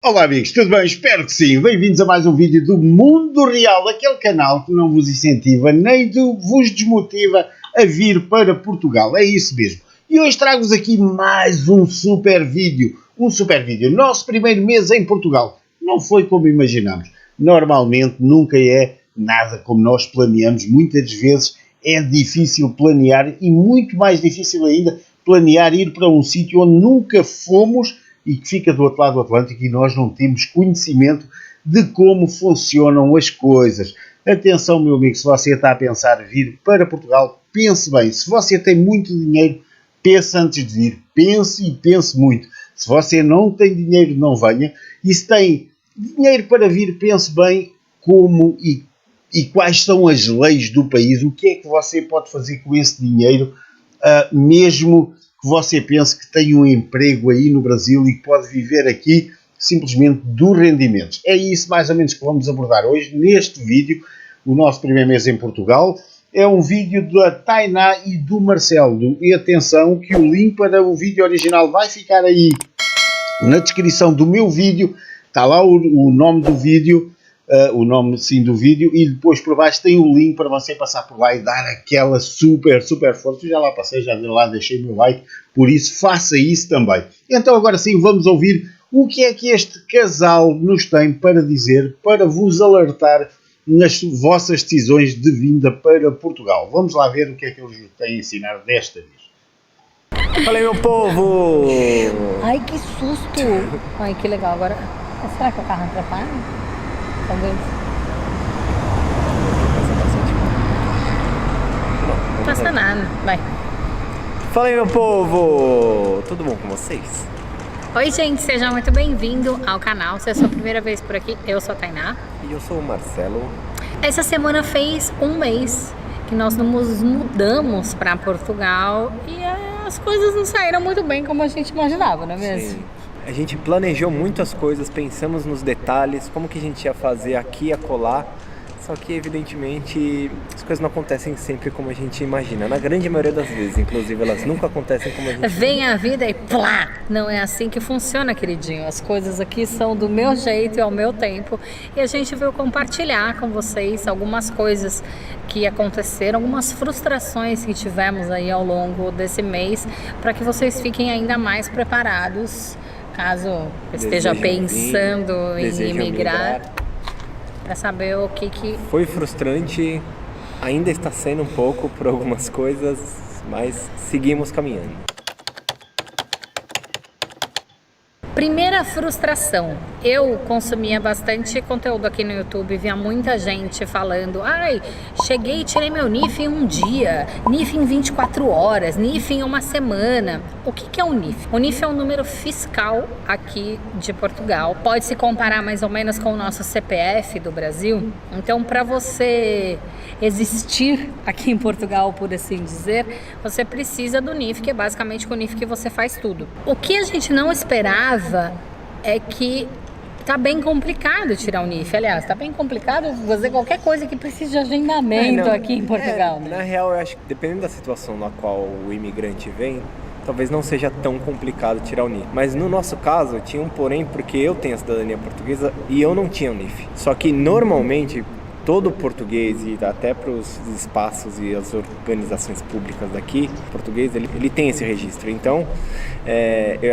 Olá amigos, tudo bem? Espero que sim. Bem-vindos a mais um vídeo do Mundo Real, aquele canal que não vos incentiva nem vos desmotiva a vir para Portugal. É isso mesmo. E hoje trago-vos aqui mais um super vídeo. Nosso primeiro mês em Portugal. Não foi como imaginamos. Normalmente nunca é nada como nós planeamos. Muitas vezes é difícil planear e muito mais difícil ainda planear ir para um sítio onde nunca fomos e que fica do outro lado do Atlântico e nós não temos conhecimento de como funcionam as coisas. Atenção, meu amigo, se você está a pensar vir para Portugal, pense bem. Se você tem muito dinheiro, pense antes de vir. Pense e pense muito. Se você não tem dinheiro, não venha. E se tem dinheiro para vir, pense bem como e quais são as leis do país. O que é que você pode fazer com esse dinheiro, mesmo que você pense que tem um emprego aí no Brasil e que pode viver aqui simplesmente dos rendimentos. É isso mais ou menos que vamos abordar hoje neste vídeo, o nosso primeiro mês em Portugal. É um vídeo da Tainá e do Marcelo. E atenção que o link para o vídeo original vai ficar aí na descrição do meu vídeo. Está lá o nome do vídeo, o nome sim do vídeo, e depois por baixo tem o link para você passar por lá e dar aquela super força. Eu já lá passei, já lá deixei meu like, por isso faça isso também. Então agora sim vamos ouvir o que é que este casal nos tem para dizer, para vos alertar nas vossas decisões de vinda para Portugal. Vamos lá ver o que é que eles têm a ensinar desta vez. Fala aí, meu povo! Ai, que susto! Ai, que legal. Agora, será que o carro atrapalha? Talvez. Não passa nada, vai. Fala aí, meu povo! Tudo bom com vocês? Oi, gente, seja muito bem-vindo ao canal. Se é a sua primeira vez por aqui, eu sou a Tainá. E eu sou o Marcelo. Essa semana fez um mês que nós nos mudamos para Portugal e as coisas não saíram muito bem como a gente imaginava, não é mesmo? Sim. A gente planejou muitas coisas, pensamos nos detalhes, como que a gente ia fazer aqui e acolá. Só que, evidentemente, as coisas não acontecem sempre como a gente imagina. Na grande maioria das vezes, inclusive, elas nunca acontecem como a gente Vem a vida e plá! Não é assim que funciona, queridinho. As coisas aqui são do meu jeito e ao meu tempo. E a gente veio compartilhar com vocês algumas coisas que aconteceram, algumas frustrações que tivemos aí ao longo desse mês, para que vocês fiquem ainda mais preparados, caso esteja pensando em imigrar. Para saber o que Foi frustrante, ainda está sendo um pouco por algumas coisas, mas seguimos caminhando. Primeira frustração. Eu consumia bastante conteúdo aqui no YouTube, via muita gente falando: ai, cheguei e tirei meu NIF em um dia, NIF em 24 horas, NIF em uma semana. O que é um NIF? O NIF é um número fiscal aqui de Portugal. Pode se comparar mais ou menos com o nosso CPF do Brasil. Então, para você existir aqui em Portugal, por assim dizer, você precisa do NIF, que é basicamente o NIF que você faz tudo. O que a gente não esperava é que tá bem complicado tirar o NIF. Aliás, tá bem complicado fazer qualquer coisa que precise de agendamento aqui em Portugal. Na real, eu acho que dependendo da situação na qual o imigrante vem, talvez não seja tão complicado tirar o NIF. Mas no nosso caso, tinha um porém, porque eu tenho a cidadania portuguesa e eu não tinha o NIF. Só que normalmente todo português, e até para os espaços e as organizações públicas daqui, português, ele tem esse registro. Então,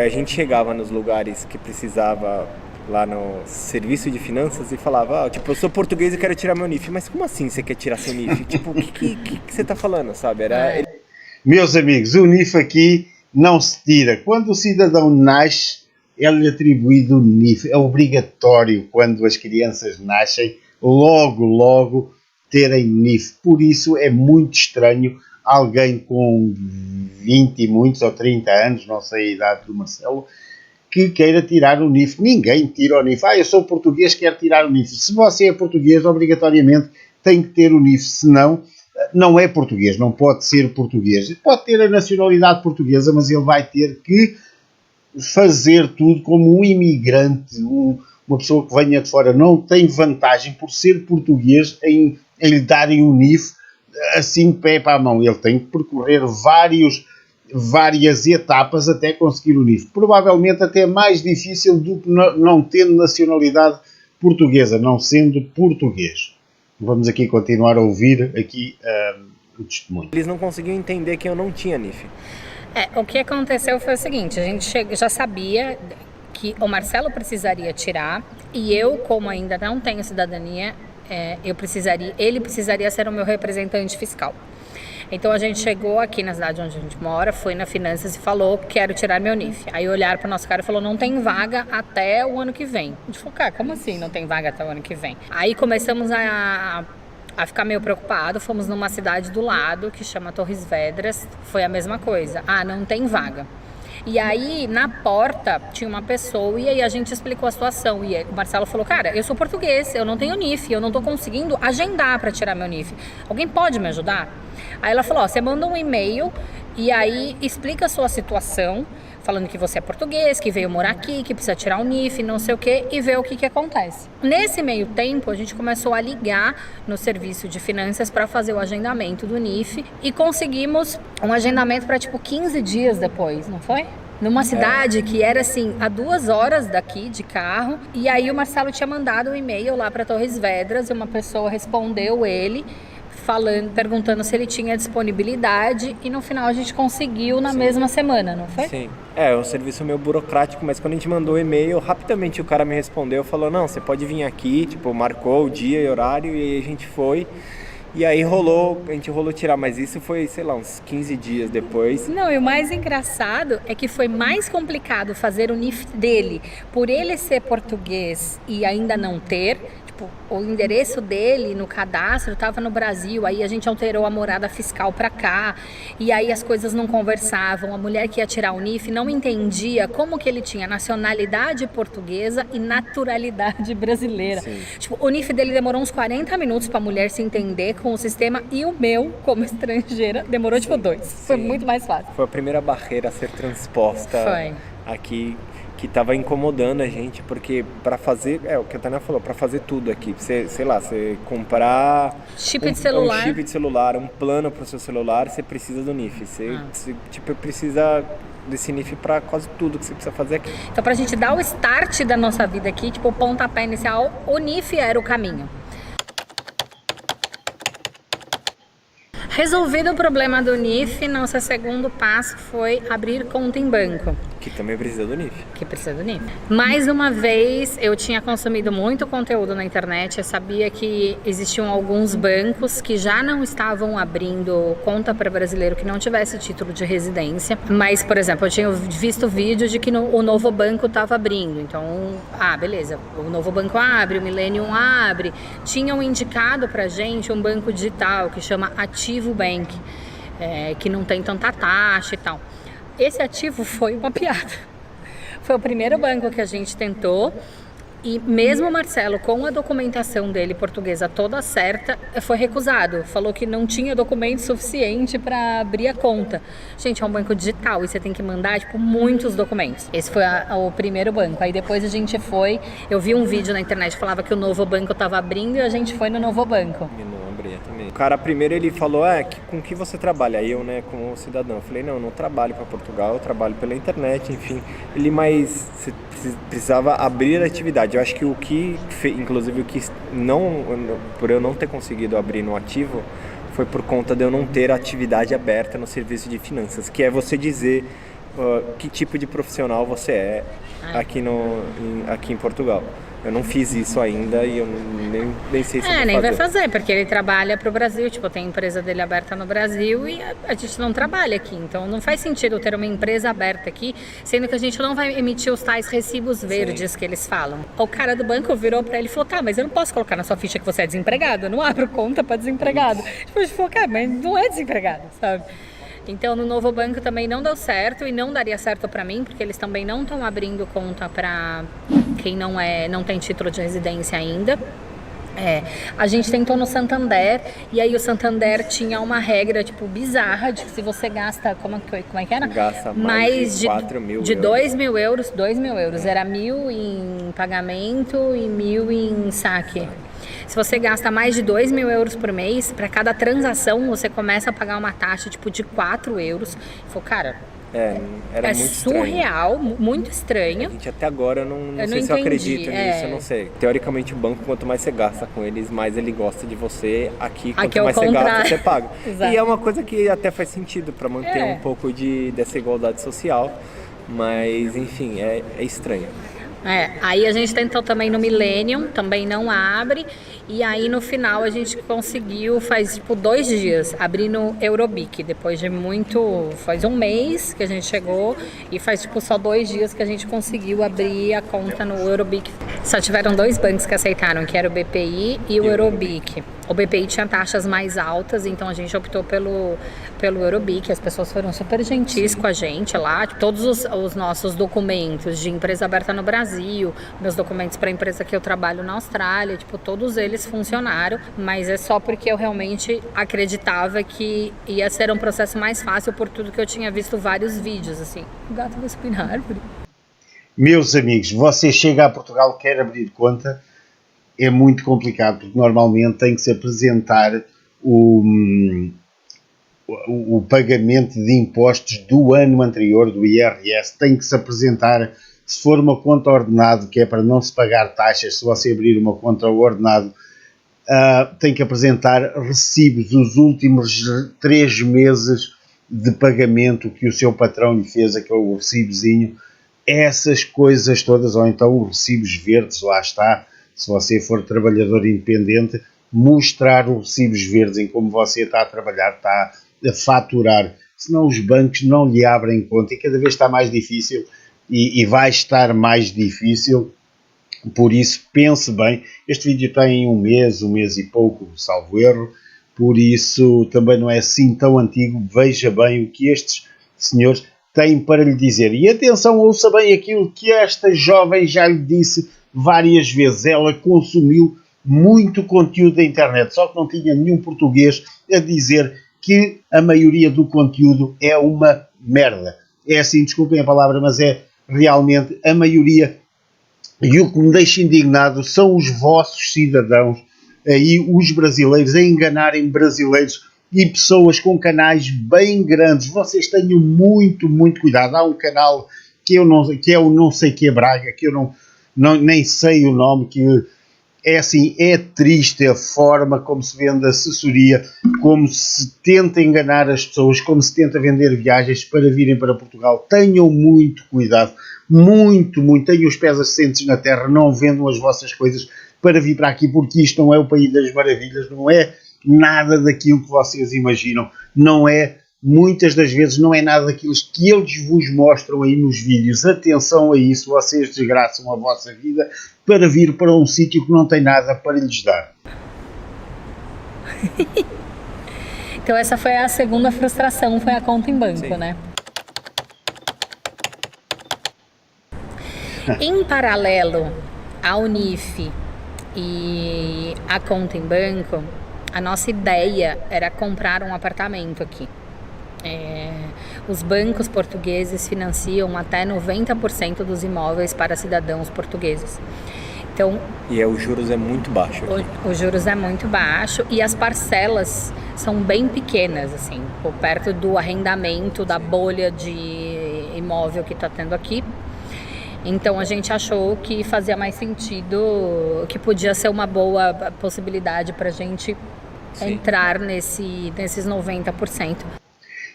a gente chegava nos lugares que precisava, lá no serviço de finanças, e falava, tipo, eu sou português e quero tirar meu NIF. Mas como assim você quer tirar seu NIF? Tipo, o que você tá falando, sabe? Meus amigos, o NIF aqui não se tira. Quando o cidadão nasce, é-lhe atribuído o NIF. É obrigatório, quando as crianças nascem, logo terem NIF. Por isso é muito estranho alguém com 20 e muitos ou 30 anos, não sei a idade do Marcelo, que queira tirar o NIF. Ninguém tira o NIF. Eu sou português, quero tirar o NIF. Se você é português, obrigatoriamente tem que ter o NIF, senão não é português, não pode ser português. Pode ter a nacionalidade portuguesa, mas ele vai ter que fazer tudo como um imigrante, uma pessoa que venha de fora. Não tem vantagem por ser português em lhe darem o NIF assim, pé para a mão. Ele tem que percorrer vários várias etapas até conseguir o NIF. Provavelmente até mais difícil do que não tendo nacionalidade portuguesa, não sendo português. Vamos aqui continuar a ouvir aqui o testemunho. Eles não conseguiam entender que eu não tinha NIF. O que aconteceu foi o seguinte, a gente já sabia que o Marcelo precisaria tirar e eu, como ainda não tenho cidadania, ele precisaria ser o meu representante fiscal. Então a gente chegou aqui na cidade onde a gente mora, foi na Finanças e falou, quero tirar meu NIF. Aí olharam para o nosso cara e falou, não tem vaga até o ano que vem. A gente falou, cara, como assim não tem vaga até o ano que vem? Aí começamos a ficar meio preocupado, fomos numa cidade do lado que chama Torres Vedras, foi a mesma coisa, não tem vaga. E aí, na porta, tinha uma pessoa e aí a gente explicou a situação. E o Marcelo falou, cara, eu sou português, eu não tenho NIF, eu não tô conseguindo agendar para tirar meu NIF. Alguém pode me ajudar? Aí ela falou, você manda um e-mail e aí explica a sua situação, falando que você é português, que veio morar aqui, que precisa tirar o NIF, não sei o que, e ver o que acontece. Nesse meio tempo, a gente começou a ligar no serviço de finanças para fazer o agendamento do NIF e conseguimos um agendamento para 15 dias depois, não foi? Numa cidade que era assim, a 2 horas daqui de carro, e aí o Marcelo tinha mandado um e-mail lá para Torres Vedras e uma pessoa respondeu ele, perguntando se ele tinha disponibilidade e no final a gente conseguiu na mesma semana, não foi? Sim, é um serviço meio burocrático, mas quando a gente mandou o e-mail, rapidamente o cara me respondeu, falou, não, você pode vir aqui, marcou o dia e horário e aí a gente foi. E aí a gente rolou tirar, mas isso foi, sei lá, uns 15 dias depois. Não, e o mais engraçado é que foi mais complicado fazer o NIF dele, por ele ser português e ainda não ter. O endereço dele no cadastro estava no Brasil, aí a gente alterou a morada fiscal para cá, e aí as coisas não conversavam, a mulher que ia tirar o NIF não entendia como que ele tinha nacionalidade portuguesa e naturalidade brasileira. O NIF dele demorou uns 40 minutos para a mulher se entender com o sistema, e o meu, como estrangeira, demorou 2. Foi muito mais fácil. Foi a primeira barreira a ser transposta aqui, que estava incomodando a gente, porque para fazer, o que a Tânia falou, para fazer tudo aqui, você comprar chip de celular, um plano para o seu celular, você precisa do NIF, você precisa desse NIF para quase tudo que você precisa fazer aqui. Então, para a gente dar o start da nossa vida aqui, o pontapé inicial, o NIF era o caminho. Resolvido o problema do NIF, nosso segundo passo foi abrir conta em banco. Que também precisa do NIF. Mais uma vez, eu tinha consumido muito conteúdo na internet, eu sabia que existiam alguns bancos que já não estavam abrindo conta para brasileiro que não tivesse título de residência, mas, por exemplo, eu tinha visto vídeo de que o Novo Banco estava abrindo, então, beleza, o Novo Banco abre, o Millennium abre, tinham indicado pra gente um banco digital que chama Ativo Bank, que não tem tanta taxa e tal. Esse Ativo foi uma piada. Foi o primeiro banco que a gente tentou e mesmo o Marcelo, com a documentação dele portuguesa toda certa, foi recusado. Falou que não tinha documento suficiente para abrir a conta. Gente, é um banco digital e você tem que mandar, muitos documentos. Esse foi o primeiro banco. Aí depois a gente foi, eu vi um vídeo na internet que falava que o Novo Banco estava abrindo e a gente foi no Novo Banco. Também. O cara primeiro ele falou, com que você trabalha? Aí eu, como cidadão, falei, não trabalho para Portugal, eu trabalho pela internet, enfim. Mas você precisava abrir a atividade. Eu acho que inclusive por eu não ter conseguido abrir no Ativo, foi por conta de eu não ter atividade aberta no serviço de finanças, que é você dizer que tipo de profissional você é aqui em Portugal. Eu não fiz isso ainda e eu nem sei se nem vai fazer, porque ele trabalha para o Brasil, tem a empresa dele aberta no Brasil e a gente não trabalha aqui, então não faz sentido ter uma empresa aberta aqui, sendo que a gente não vai emitir os tais recibos verdes que eles falam. O cara do banco virou para ele e falou, mas eu não posso colocar na sua ficha que você é desempregado, eu não abro conta para desempregado. A gente falou, mas não é desempregado, sabe? Então, no Novo Banco também não deu certo e não daria certo para mim, porque eles também não estão abrindo conta para quem não tem título de residência ainda. A gente tentou no Santander, e aí o Santander tinha uma regra, tipo, bizarra, de que se você gasta, como é que era? Gasta mais de 4 mil de euros. 2 mil euros, era 1.000 em pagamento e 1.000 em saque. Se você gasta mais de 2 mil euros por mês, para cada transação você começa a pagar uma taxa, tipo, de 4 euros. Falei, cara, era muito surreal, estranho. Muito estranho. A gente até agora não sei se entendi, eu acredito nisso, eu não sei. Teoricamente o banco, quanto mais você gasta com eles, mais ele gosta de você. Aqui, quanto mais você gasta, você paga. Exato. E é uma coisa que até faz sentido para manter um pouco dessa igualdade social. Mas, enfim, é estranho. Aí a gente tentou também no Millennium, também não abre. E aí no final a gente conseguiu, faz tipo 2 dias, abrir no Eurobic. Depois de faz um mês que a gente chegou e faz tipo só 2 dias que a gente conseguiu abrir a conta no Eurobic. Só tiveram 2 bancos que aceitaram, que era o BPI e o Eurobic. O BPI tinha taxas mais altas, então a gente optou pelo Eurobic. As pessoas foram super gentis com a gente lá. Todos os nossos documentos de empresa aberta no Brasil, meus documentos para a empresa que eu trabalho na Austrália, tipo, todos eles funcionaram, mas é só porque eu realmente acreditava que ia ser um processo mais fácil por tudo que eu tinha visto vários vídeos, assim. O gato vai subir na árvore. Meus amigos, você chega a Portugal, quer abrir conta, é muito complicado, porque normalmente tem que se apresentar o pagamento de impostos do ano anterior, do IRS, tem que se apresentar, se for uma conta ordenado, que é para não se pagar taxas, se você abrir uma conta ordenado, tem que apresentar recibos dos últimos 3 meses de pagamento que o seu patrão lhe fez, aquele recibozinho, essas coisas todas, ou então os recibos verdes, lá está, se você for trabalhador independente, mostrar os recibos verdes em como você está a trabalhar, está a faturar, senão os bancos não lhe abrem conta e cada vez está mais difícil e vai estar mais difícil. Por isso, pense bem, este vídeo tem um mês e pouco, salvo erro, por isso também não é assim tão antigo, veja bem o que estes senhores têm para lhe dizer. E atenção, ouça bem aquilo que esta jovem já lhe disse várias vezes, ela consumiu muito conteúdo da internet, só que não tinha nenhum português a dizer que a maioria do conteúdo é uma merda. É assim, desculpem a palavra, mas é realmente a maioria. E o que me deixa indignado são os vossos cidadãos, aí os brasileiros, a enganarem brasileiros e pessoas com canais bem grandes. Vocês tenham muito, muito cuidado. Há um canal que é o não sei que Braga, que eu nem sei o nome, que é assim, é triste a forma como se vende assessoria, como se tenta enganar as pessoas, como se tenta vender viagens para virem para Portugal. Tenham muito cuidado, muito, muito. Tenham os pés assentes na terra, não vendam as vossas coisas para vir para aqui, porque isto não é o país das maravilhas, não é nada daquilo que vocês imaginam, não é, muitas das vezes não é nada daquilo que eles vos mostram aí nos vídeos. Atenção a isso, vocês desgraçam a vossa vida para vir para um sítio que não tem nada para lhes dar. Então essa foi a segunda frustração, foi a conta em banco, sim, né? Em paralelo à Unif e a conta em banco, a nossa ideia era comprar um apartamento aqui. Os bancos portugueses financiam até 90% dos imóveis para cidadãos portugueses. Então, os juros é muito baixo. Os juros é muito baixo e as parcelas são bem pequenas, assim, perto do arrendamento da bolha de imóvel que está tendo aqui. Então a gente achou que fazia mais sentido, que podia ser uma boa possibilidade para a gente, sim, entrar nesses 90%.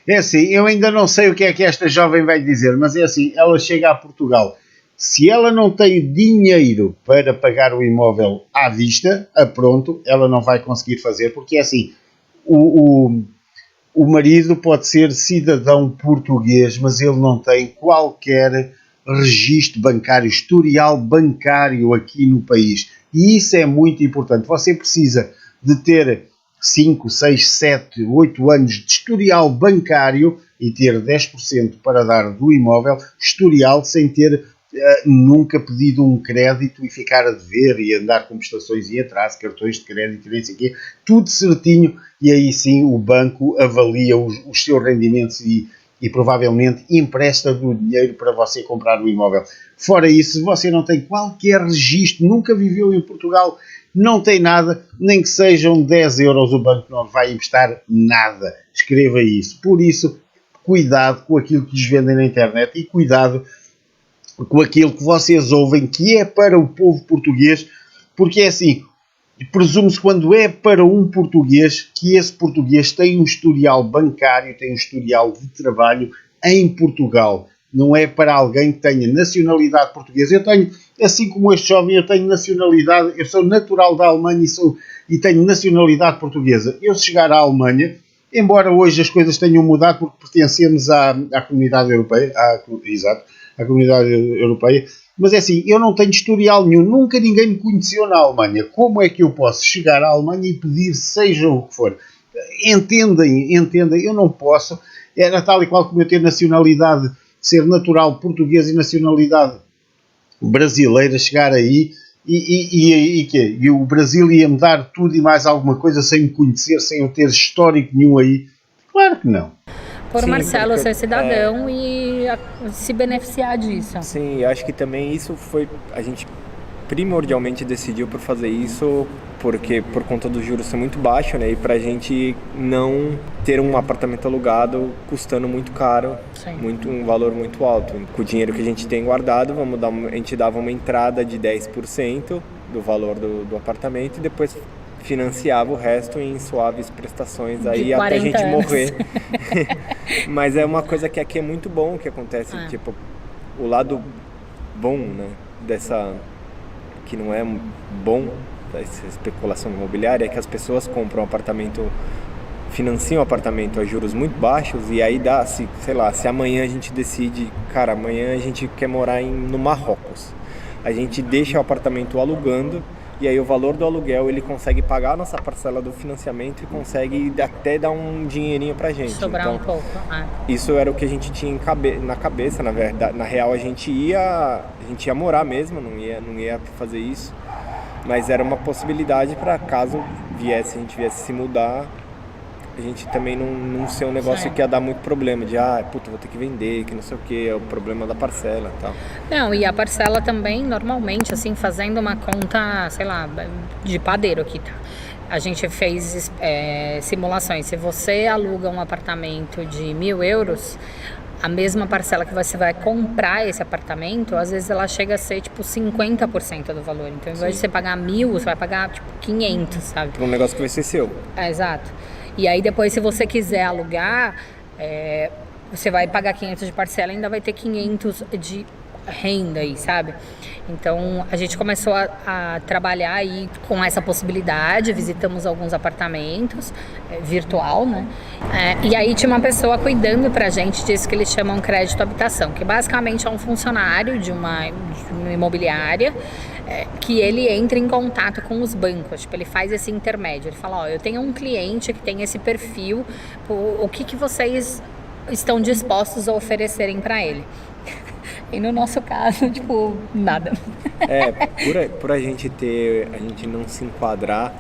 É assim, eu ainda não sei o que é que esta jovem vai dizer, mas é assim, ela chega a Portugal. Se ela não tem dinheiro para pagar o imóvel à vista, a pronto, ela não vai conseguir fazer, porque é assim, o marido pode ser cidadão português, mas ele não tem qualquer registro bancário, historial bancário aqui no país. E isso é muito importante. Você precisa de ter 5, 6, 7, 8 anos de historial bancário e ter 10% para dar do imóvel, historial sem ter nunca pedido um crédito e ficar a dever e andar com prestações em atraso, cartões de crédito e nem sei o quê, tudo certinho, e aí sim o banco avalia os seus rendimentos e provavelmente empresta o dinheiro para você comprar o imóvel. Fora isso, se você não tem qualquer registro, nunca viveu em Portugal, não tem nada, nem que sejam 10 euros, o banco não vai emprestar nada. Escreva isso. Por isso, cuidado com aquilo que lhes vendem na internet e cuidado com aquilo que vocês ouvem que é para o povo português, porque é assim, presume-se quando é para um português que esse português tem um historial bancário, tem um historial de trabalho em Portugal. Não é para alguém que tenha nacionalidade portuguesa. Eu tenho, assim como este jovem, eu tenho nacionalidade, eu sou natural da Alemanha e tenho nacionalidade portuguesa. Eu se chegar à Alemanha, embora hoje as coisas tenham mudado porque pertencemos à comunidade europeia, à comunidade europeia, mas é assim, eu não tenho historial nenhum, nunca ninguém me conheceu na Alemanha. Como é que eu posso chegar à Alemanha e pedir seja o que for? Entendem, eu não posso. Era tal e qual como eu ter nacionalidade, ser natural português e nacionalidade brasileira, chegar aí e o Brasil ia-me dar tudo e mais alguma coisa sem me conhecer, sem eu ter histórico nenhum aí? Claro que não. Por Marcelo ser cidadão e se beneficiar disso. Sim, acho que também isso foi... A gente primordialmente decidiu por fazer isso porque por conta do juros ser muito baixo, né? E pra gente não ter um apartamento alugado custando muito caro, um valor muito alto. Com o dinheiro que a gente tem guardado, a gente dava uma entrada de 10% do valor do apartamento e depois financiava o resto em suaves prestações aí até a gente morrer. Mas é uma coisa que aqui é muito bom que acontece, tipo, o lado bom, né, dessa, que não é bom, dessa especulação imobiliária, é que as pessoas compram um apartamento, financiam o apartamento a juros muito baixos e aí dá, sei lá, se amanhã a gente decide, cara, amanhã a gente quer morar no Marrocos, a gente deixa o apartamento alugando. E aí o valor do aluguel, ele consegue pagar a nossa parcela do financiamento e consegue até dar um dinheirinho pra gente. Sobrar então, um pouco. Isso era o que a gente tinha na cabeça, na verdade. Na real, a gente ia morar mesmo, não ia fazer isso. Mas era uma possibilidade para caso a gente viesse se mudar, a gente também não ser um negócio que ia dar muito problema, de vou ter que vender, que não sei o que, é o problema da parcela e tal. Não, e a parcela também, normalmente, assim, fazendo uma conta, sei lá, de padeiro aqui, tá? A gente fez simulações. Se você aluga um apartamento de 1.000 euros, a mesma parcela que você vai comprar esse apartamento, às vezes ela chega a ser, tipo, 50% do valor. Então, ao invés de você pagar 1.000, você vai pagar, tipo, 500, sabe? Por um negócio que vai ser seu. Exato. E aí depois, se você quiser alugar, você vai pagar 500 de parcela e ainda vai ter 500 de renda aí, sabe? Então a gente começou a trabalhar aí com essa possibilidade, visitamos alguns apartamentos, virtual, né? E aí tinha uma pessoa cuidando pra gente disso que eles chamam crédito habitação, que basicamente é um funcionário de uma imobiliária, que ele entra em contato com os bancos, tipo, ele faz esse intermédio, ele fala, eu tenho um cliente que tem esse perfil, o que vocês estão dispostos a oferecerem para ele? E no nosso caso, tipo, nada. Por a gente não se enquadrar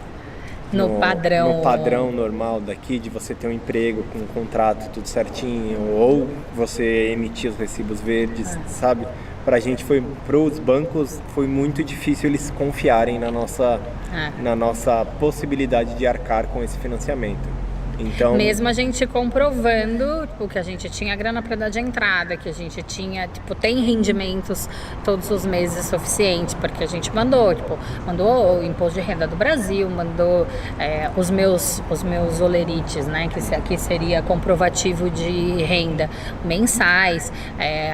no padrão normal daqui, de você ter um emprego com um contrato tudo certinho, ou você emitir os recibos verdes, sabe? Pra gente pros bancos foi muito difícil eles confiarem na nossa possibilidade de arcar com esse financiamento. Então, mesmo a gente comprovando, tipo, que a gente tinha grana para dar de entrada, que a gente tinha, tipo, tem rendimentos todos os meses suficientes, porque a gente mandou o imposto de renda do Brasil, mandou os meus olerites, né, que seria comprovativo de renda mensais,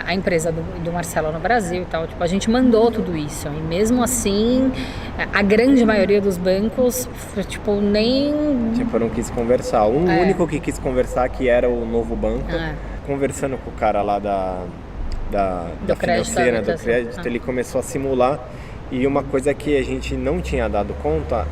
a empresa do Marcelo no Brasil e tal, tipo, a gente mandou tudo isso, e mesmo assim, a grande maioria dos bancos, tipo, nem... Tipo, não quis conversar. O único que quis conversar, que era o Novo Banco, conversando com o cara lá da financeira, do crédito, ele começou a simular, e uma coisa que a gente não tinha dado conta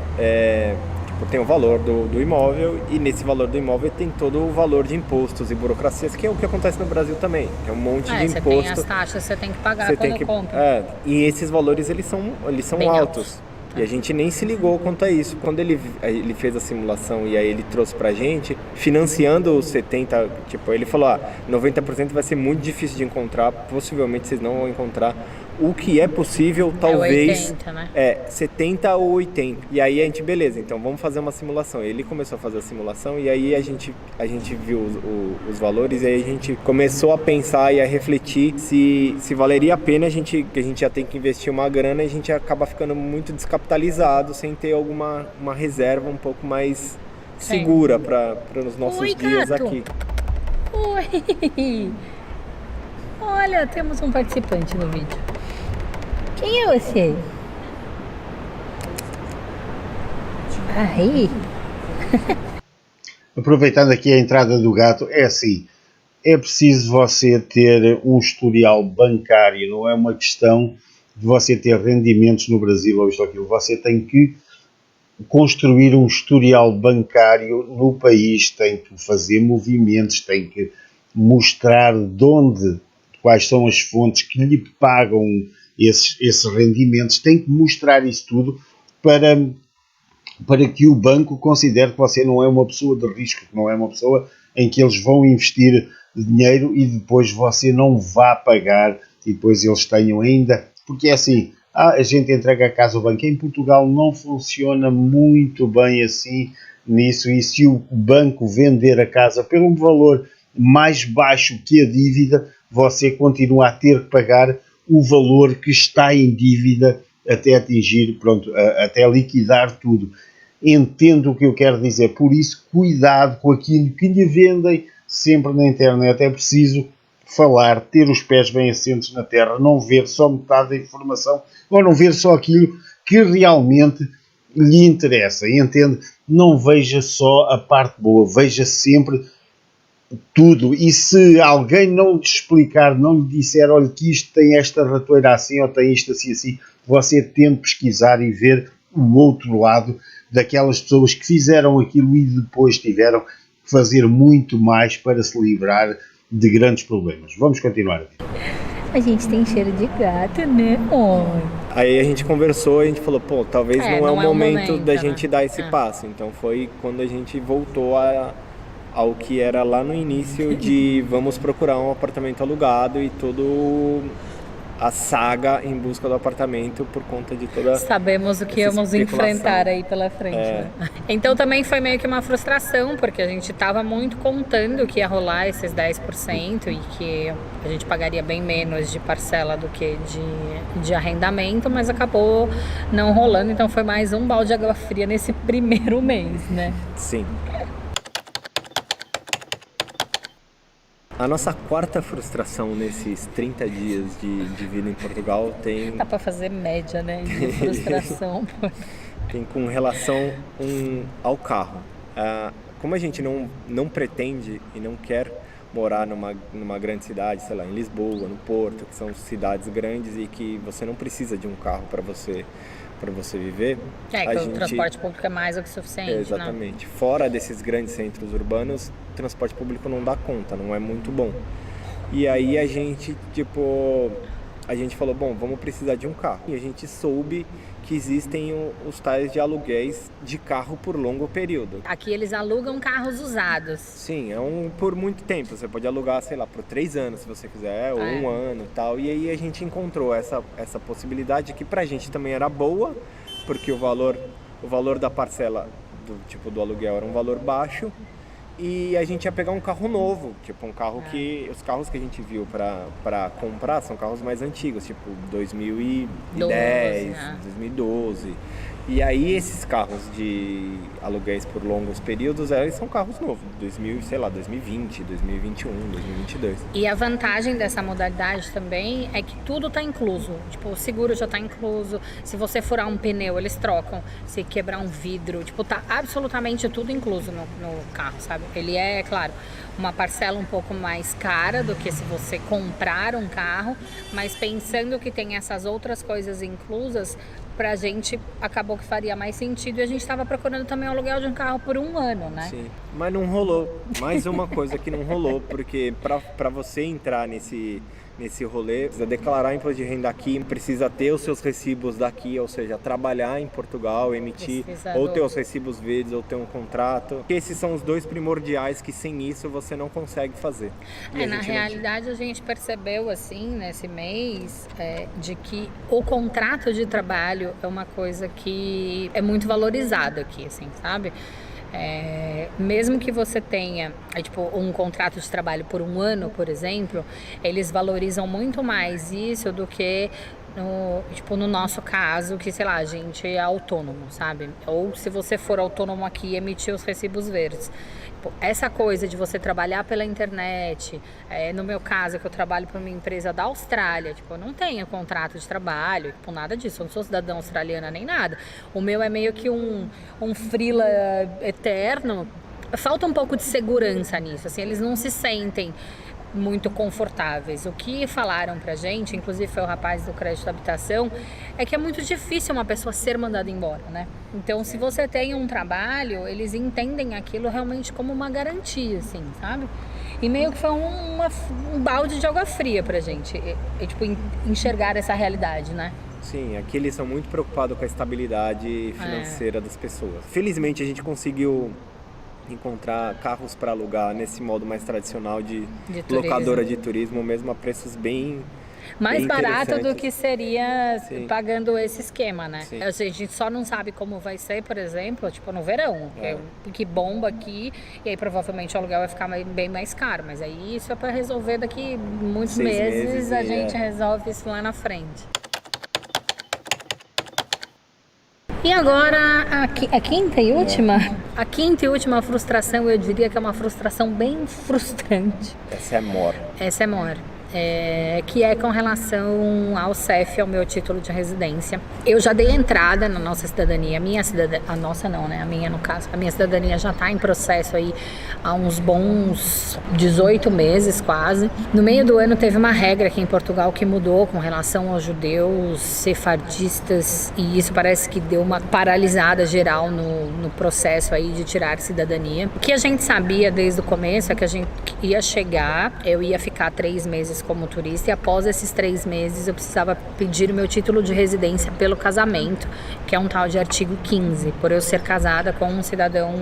Tipo, tem o valor do imóvel e nesse valor do imóvel tem todo o valor de impostos e burocracias, que é o que acontece no Brasil também. É um monte de Você imposto. tem as taxas, você tem que pagar Você quando tem que, compra. e esses valores eles são Bem altos. E a gente nem se ligou quanto a isso. Quando ele fez a simulação e aí ele trouxe pra gente, financiando os 70%, tipo, ele falou, 90% vai ser muito difícil de encontrar, possivelmente vocês não vão encontrar. O que é possível, talvez, 80, né? 70 ou 80. E aí a gente, beleza, então vamos fazer uma simulação. Ele começou a fazer a simulação e aí a gente viu os valores e aí a gente começou a pensar e a refletir se valeria a pena a gente já tem que investir uma grana e a gente acaba ficando muito descapitalizado sem ter uma reserva um pouco mais segura para os nossos Oi, dias gato. aqui. Oi! Olha, temos um participante no vídeo. Quem é você? Aí. Aproveitando aqui a entrada do gato, é assim, é preciso você ter um historial bancário, não é uma questão de você ter rendimentos no Brasil ou isto ou aquilo, você tem que construir um historial bancário no país, tem que fazer movimentos, tem que mostrar quais são as fontes que lhe pagam esses rendimentos, tem que mostrar isso tudo para que o banco considere que você não é uma pessoa de risco, que não é uma pessoa em que eles vão investir dinheiro e depois você não vá pagar e depois eles tenham ainda, porque é assim, a gente entrega a casa ao banco. Em Portugal não funciona muito bem assim nisso, e se o banco vender a casa pelo valor mais baixo que a dívida, você continua a ter que pagar o valor que está em dívida até atingir, até liquidar tudo. Entendo o que eu quero dizer, por isso cuidado com aquilo que lhe vendem sempre na internet. É preciso falar, ter os pés bem assentos na terra, não ver só metade da informação ou não ver só aquilo que realmente lhe interessa, entende? Não veja só a parte boa, veja sempre tudo, e se alguém não lhe explicar, não lhe disser, olha que isto tem esta ratoeira assim ou tem isto assim assim, você tente pesquisar e ver o outro lado daquelas pessoas que fizeram aquilo e depois tiveram que fazer muito mais para se livrar de grandes problemas. Vamos continuar aqui. A gente tem cheiro de gato, né? Oi. Aí a gente conversou e a gente falou, talvez não é o momento da né? gente dar esse passo. Então foi quando a gente voltou ao que era lá no início de vamos procurar um apartamento alugado e todo a saga em busca do apartamento por conta de toda Sabemos o que íamos enfrentar aí pela frente. Né? Então também foi meio que uma frustração, porque a gente estava muito contando que ia rolar esses 10% e que a gente pagaria bem menos de parcela do que de arrendamento, mas acabou não rolando, então foi mais um balde de água fria nesse primeiro mês, né? Sim. A nossa quarta frustração nesses 30 dias de vida em Portugal tem... Dá pra fazer média, né? De frustração. Tem com relação ao carro. Como a gente não pretende e não quer morar numa grande cidade, sei lá, em Lisboa, no Porto, que são cidades grandes e que você não precisa de um carro para você viver. O transporte público é mais do que suficiente. Exatamente. Né? Fora desses grandes centros urbanos, o transporte público não dá conta, não é muito bom. E aí a gente falou, vamos precisar de um carro. E a gente soube que existem os tais de aluguéis de carro por longo período. Aqui eles alugam carros usados. Sim, por muito tempo. Você pode alugar, sei lá, por 3 anos, se você quiser, ou 1 ano e tal. E aí a gente encontrou essa possibilidade que pra gente também era boa, porque o valor da parcela do aluguel era um valor baixo. E a gente ia pegar um carro novo, tipo um carro que... Os carros que a gente viu pra comprar são carros mais antigos, tipo 2010, 2012. E aí esses carros de aluguéis por longos períodos, eles são carros novos, 2020, 2021, 2022. E a vantagem dessa modalidade também é que tudo tá incluso. Tipo, o seguro já tá incluso. Se você furar um pneu, eles trocam. Se quebrar um vidro, tipo, tá absolutamente tudo incluso no carro, sabe? Ele é, claro, uma parcela um pouco mais cara do que se você comprar um carro, mas pensando que tem essas outras coisas inclusas, pra gente acabou que faria mais sentido, e a gente estava procurando também o aluguel de um carro por 1 ano, né? Sim, mas não rolou. Mais uma coisa que não rolou, porque para você entrar nesse rolê, precisa declarar imposto de renda aqui, precisa ter os seus recibos daqui, ou seja, trabalhar em Portugal, emitir, ou ter os recibos verdes, ou ter um contrato. Esses são os 2 primordiais que sem isso você não consegue fazer. Na realidade a gente percebeu assim, nesse mês, de que o contrato de trabalho é uma coisa que é muito valorizado aqui, assim, sabe? Mesmo que você tenha um contrato de trabalho por 1 ano, por exemplo, eles valorizam muito mais isso do que no nosso caso, que, sei lá, a gente é autônomo, sabe? Ou se você for autônomo aqui e emitir os recibos verdes. Essa coisa de você trabalhar pela internet, no meu caso, que eu trabalho para uma empresa da Austrália, eu não tenho contrato de trabalho, nada disso, eu não sou cidadã australiana nem nada. O meu é meio que um freela eterno. Falta um pouco de segurança nisso, assim, eles não se sentem muito confortáveis. O que falaram pra gente, inclusive foi o rapaz do crédito da habitação, é que é muito difícil uma pessoa ser mandada embora, né? Então, se você tem um trabalho, eles entendem aquilo realmente como uma garantia, assim, sabe? E meio que foi um balde de água fria pra gente, enxergar essa realidade, né? Sim, aqui eles são muito preocupados com a estabilidade financeira das pessoas. Felizmente a gente conseguiu encontrar carros para alugar nesse modo mais tradicional de locadora de turismo, mesmo a preços bem barato do que seria pagando esse esquema, né? Sim. A gente só não sabe como vai ser, por exemplo, no verão, que bomba aqui, e aí provavelmente o aluguel vai ficar bem mais caro, mas aí isso é para resolver daqui muitos 6 meses, a gente resolve isso lá na frente. E agora, a quinta e última? A quinta e última frustração, eu diria que é uma frustração bem frustrante. Essa é mor. Que é com relação ao CEF, ao meu título de residência. Eu já dei entrada na nossa cidadania, a nossa não, né? A minha, no caso. A minha cidadania já está em processo aí há uns bons 18 meses quase. No meio do ano teve uma regra aqui em Portugal que mudou com relação aos judeus sefardistas, e isso parece que deu uma paralisada geral no processo aí de tirar cidadania. O que a gente sabia desde o começo é que a gente ia chegar, eu ia ficar 3 meses como turista, e após esses 3 meses eu precisava pedir o meu título de residência pelo casamento, que é um tal de artigo 15, por eu ser casada com um cidadão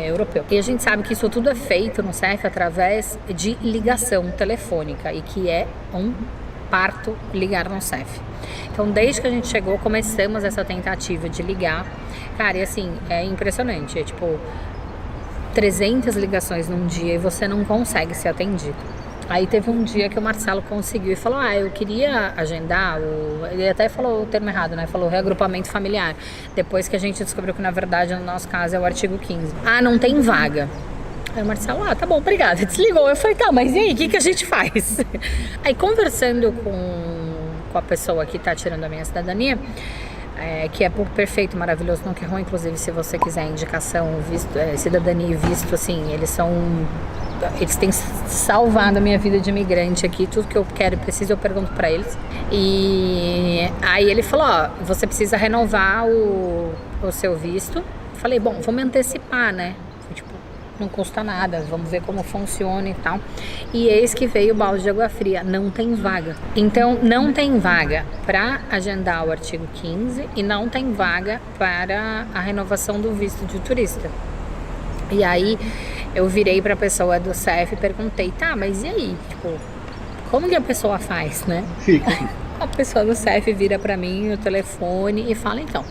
europeu. E a gente sabe que isso tudo é feito no CEF através de ligação telefônica, e que é um parto ligar no CEF. Então, desde que a gente chegou, começamos essa tentativa de ligar. Cara, e assim, é impressionante, 300 ligações num dia e você não consegue ser atendido. Aí teve um dia que o Marcelo conseguiu e falou, eu queria agendar, ele até falou o termo errado, né? Falou reagrupamento familiar. Depois que a gente descobriu que, na verdade, no nosso caso é o artigo 15. Não tem vaga. Aí o Marcelo, tá bom, obrigada. Desligou. Eu falei, mas e aí, o que a gente faz? Aí, conversando com a pessoa que tá tirando a minha cidadania, que é perfeito, maravilhoso, não que é ruim, inclusive, se você quiser indicação, visto, cidadania e visto, assim, eles têm salvado a minha vida de imigrante aqui. Tudo que eu quero e preciso eu pergunto pra eles. E aí ele falou, você precisa renovar o seu visto. Falei, bom, vou me antecipar, né? Não custa nada, vamos ver como funciona e tal. E eis que veio o balde de água fria, não tem vaga. Então, não tem vaga para agendar o artigo 15 e não tem vaga para a renovação do visto de turista. E aí, eu virei para a pessoa do CEF e perguntei, mas e aí? Como que a pessoa faz, né? A pessoa do CEF vira para mim no telefone e fala, então,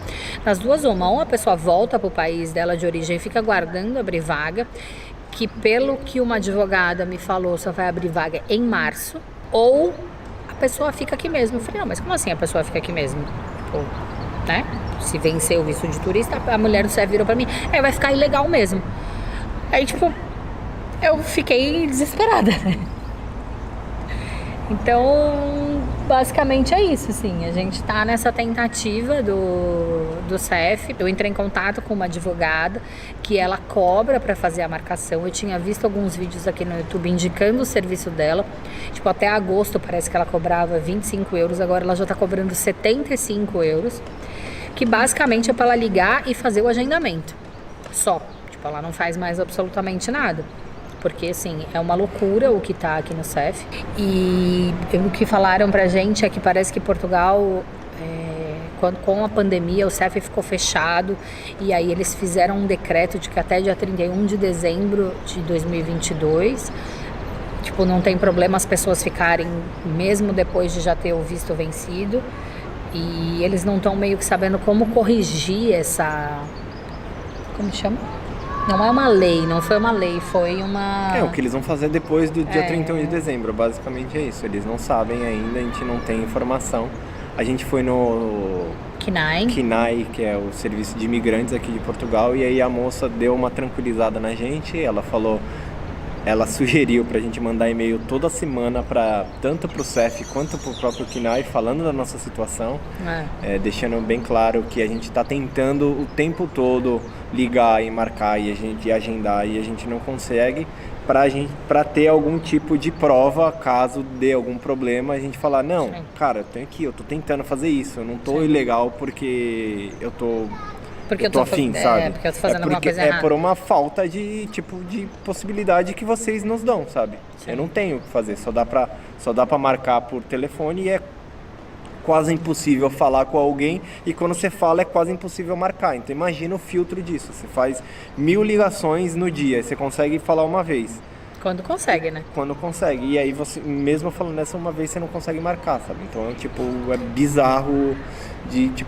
das duas ou a pessoa volta para o país dela de origem e fica aguardando abrir vaga, que pelo que uma advogada me falou, só vai abrir vaga em março, ou a pessoa fica aqui mesmo. Eu falei, mas como assim a pessoa fica aqui mesmo? Né? Se vencer o visto de turista, a mulher do CEF virou para mim, vai ficar ilegal mesmo. Aí, eu fiquei desesperada, né? Então, basicamente é isso, assim, a gente tá nessa tentativa do CEF. Eu entrei em contato com uma advogada que ela cobra para fazer a marcação. Eu tinha visto alguns vídeos aqui no YouTube indicando o serviço dela, tipo, até agosto parece que ela cobrava 25 euros, agora ela já tá cobrando 75 euros, que basicamente é para ela ligar e fazer o agendamento, só, tipo, ela não faz mais absolutamente nada. Porque, assim, é uma loucura o que tá aqui no CEF. E o que falaram pra gente é que parece que Portugal, com a pandemia, o CEF ficou fechado. E aí eles fizeram um decreto de que até dia 31 de dezembro de 2022, tipo, não tem problema as pessoas ficarem, mesmo depois de já ter o visto vencido. E eles não estão meio que sabendo como corrigir essa... Como chama? Não é uma lei, não foi uma lei, foi uma... O que eles vão fazer depois do dia 31 de dezembro, basicamente é isso. Eles não sabem ainda, a gente não tem informação. A gente foi no KNAI, que é o serviço de imigrantes aqui de Portugal, e aí a moça deu uma tranquilizada na gente. Ela sugeriu pra gente mandar e-mail toda semana, tanto pro CEF quanto pro próprio KNAI, falando da nossa situação, deixando bem claro que a gente tá tentando o tempo todo ligar e marcar e a gente agendar, e a gente não consegue, pra ter algum tipo de prova caso dê algum problema, a gente falar, não, sim, cara, eu tô tentando fazer isso, eu não tô sim, ilegal porque eu tô afim, sabe? Porque eu tô fazendo alguma coisa errada. É por uma falta de possibilidade que vocês nos dão, sabe? Sim. Eu não tenho o que fazer, só dá pra marcar por telefone, e é quase impossível falar com alguém, e quando você fala é quase impossível marcar. Então imagina o filtro disso, você faz 1000 ligações no dia, você consegue falar uma vez. Quando consegue, né? Quando consegue, e aí você, mesmo falando essa uma vez, você não consegue marcar, sabe? Então é bizarro,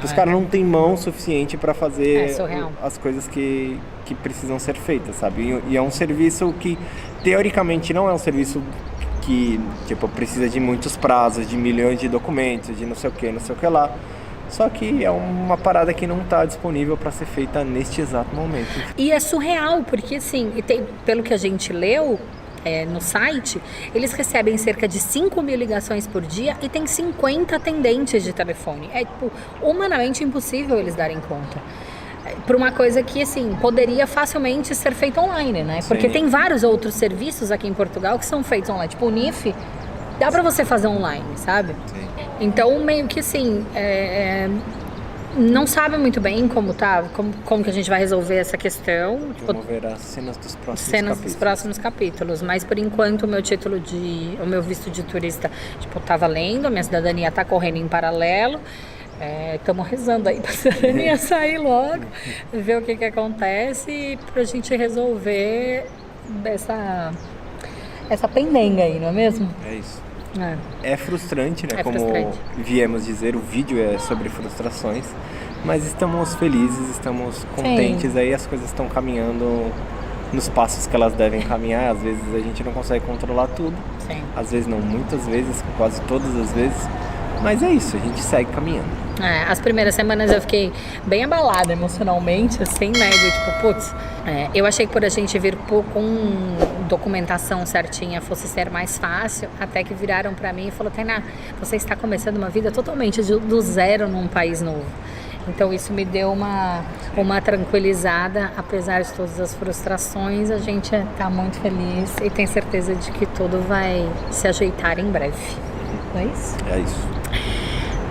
os caras não têm mão suficiente pra fazer as coisas que precisam ser feitas, sabe? E é um serviço que, teoricamente, não é um serviço que, precisa de muitos prazos, de milhões de documentos, de não sei o que lá. Só que é uma parada que não está disponível para ser feita neste exato momento. E é surreal, porque assim, pelo que a gente leu no site, eles recebem cerca de 5.000 ligações por dia e tem 50 atendentes de telefone. É humanamente impossível eles darem conta. Por uma coisa que, assim, poderia facilmente ser feita online, né? Sim. Porque tem vários outros serviços aqui em Portugal que são feitos online. Tipo, o NIF, dá pra você fazer online, sabe? Sim. Então, meio que assim, não sabe muito bem como que a gente vai resolver essa questão. Vamos ver as cenas dos próximos capítulos. Mas, por enquanto, o meu visto de turista, tá valendo, a minha cidadania tá correndo em paralelo. Estamos rezando aí pra cidadania sair logo, ver o que acontece pra gente resolver essa pendenga aí, não é mesmo? É isso. É frustrante, né? Como viemos dizer, o vídeo é sobre frustrações, mas estamos felizes, estamos contentes. Sim. Aí as coisas estão caminhando nos passos que elas devem caminhar. Às vezes a gente não consegue controlar tudo. Sim. Às vezes não, muitas vezes, quase todas as vezes. Mas é isso, a gente segue caminhando. As primeiras semanas eu fiquei bem abalada emocionalmente, assim, né? Eu achei que por a gente vir com documentação certinha fosse ser mais fácil, até que viraram pra mim e falaram, Tainá, você está começando uma vida totalmente do zero num país novo. Então isso me deu uma tranquilizada, apesar de todas as frustrações, a gente tá muito feliz e tem certeza de que tudo vai se ajeitar em breve. Não é isso? É isso.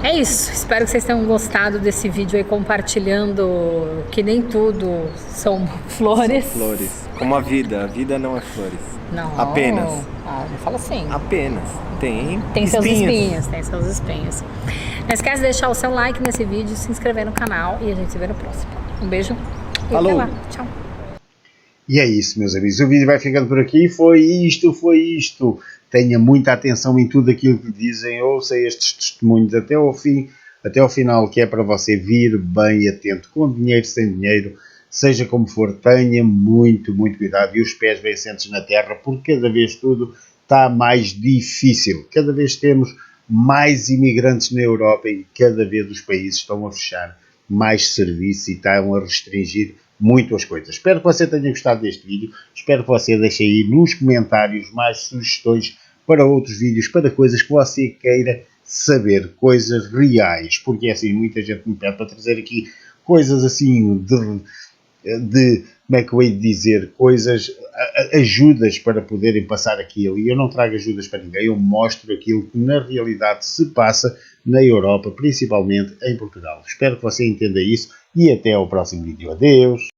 É isso, espero que vocês tenham gostado desse vídeo aí, compartilhando que nem tudo são flores. São flores, como a vida não é flores. Não. Apenas. Não fala assim. Apenas. Tem seus espinhos, tem seus espinhos. Não esquece de deixar o seu like nesse vídeo, se inscrever no canal e a gente se vê no próximo. Um beijo e Falou. Até lá. Tchau. E é isso, meus amigos. O vídeo vai ficando por aqui. Foi isto. Tenha muita atenção em tudo aquilo que dizem, ouça estes testemunhos até ao fim, até ao final, que é para você vir bem atento, com dinheiro, sem dinheiro, seja como for, tenha muito cuidado e os pés bem assentes na terra, porque cada vez tudo está mais difícil. Cada vez temos mais imigrantes na Europa e cada vez os países estão a fechar mais serviços e estão a restringir muito as coisas. Espero que você tenha gostado deste vídeo, espero que você deixe aí nos comentários mais sugestões para outros vídeos, para coisas que você queira saber coisas reais, porque é assim, muita gente me pede para trazer aqui coisas assim de como é que eu hei de dizer, coisas, ajudas para poderem passar aquilo, e eu não trago ajudas para ninguém, eu mostro aquilo que na realidade se passa na Europa, principalmente em Portugal. Espero que você entenda isso e até ao próximo vídeo. Adeus!